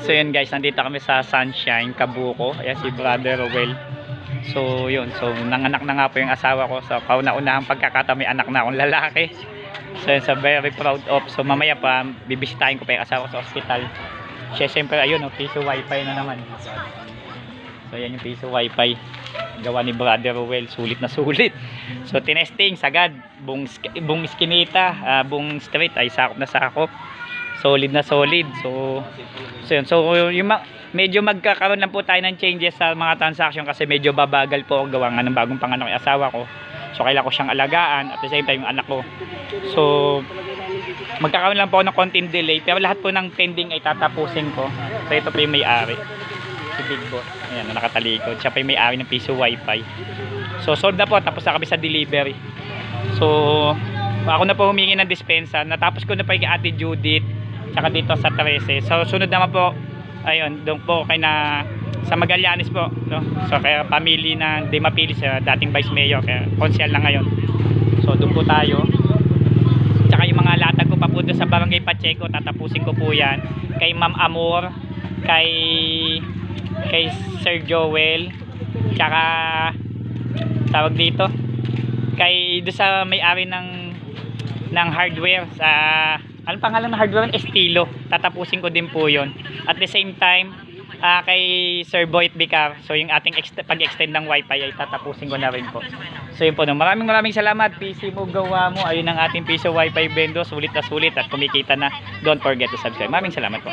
So yun guys, nandito kami sa Sunshine, Kabuko. Ayan si Brother Rowel. So yun, so nanganak na nga po yung asawa ko. So kauna-unahang pagkakataon may anak na akong lalaki. So yun, so very proud of. So mamaya pa, bibisitahin ko pa yung asawa sa ospital. Siya siyempre ayun, piso wifi na naman. So yan yung piso wifi. Gawa ni Brother Rowel, sulit na sulit. So tinesting, sagad. Buong iskinita, buong street ay sakop na sakop. Solid na solid. So yun. So yung medyo magkakaroon lang po tayo ng changes sa mga transaction kasi medyo babagal po ang gawa nga ng bagong panganak ng asawa ko. So kailangan ko siyang alagaan at the same time yung anak ko. So magkakaroon lang po ako ng konting delay pero lahat po ng pending ay tatapusin ko. So ito po yung may-ari, si Big Boss. Ayan, nakatalikod. Siya pa yung may-ari ng piso wifi. So sold na po, tapos na kami sa delivery. So ako na po humingi ng dispensa. Natapos ko na pa yung Ate Judith tsaka dito sa 13. So sunod naman po, ayun, doon po kay na sa Magallanes po, no? So kaya family na di mapili sa dating Vice Mayor, kaya konsyal na ngayon. So doon po tayo. Tsaka yung mga latag ko pa po doon sa Barangay Pacheco, tatapusin ko po yan. Kay Ma'am Amor, kay Sir Joel, tsaka tawag dito, kay doon sa may-ari ng hardware sa anong pangalan ng hardware? Estilo. Tatapusin ko din po yon. At the same time, kay Sir Boyet Bicar, so yung ating pag-extend ng wifi ay tatapusin ko na rin po. So yun po, no. Maraming salamat. PC mo, gawa mo. Ayun ang ating piso wifi vendor. Sulit na sulit at kumikita na. Don't forget to subscribe. Maraming salamat po.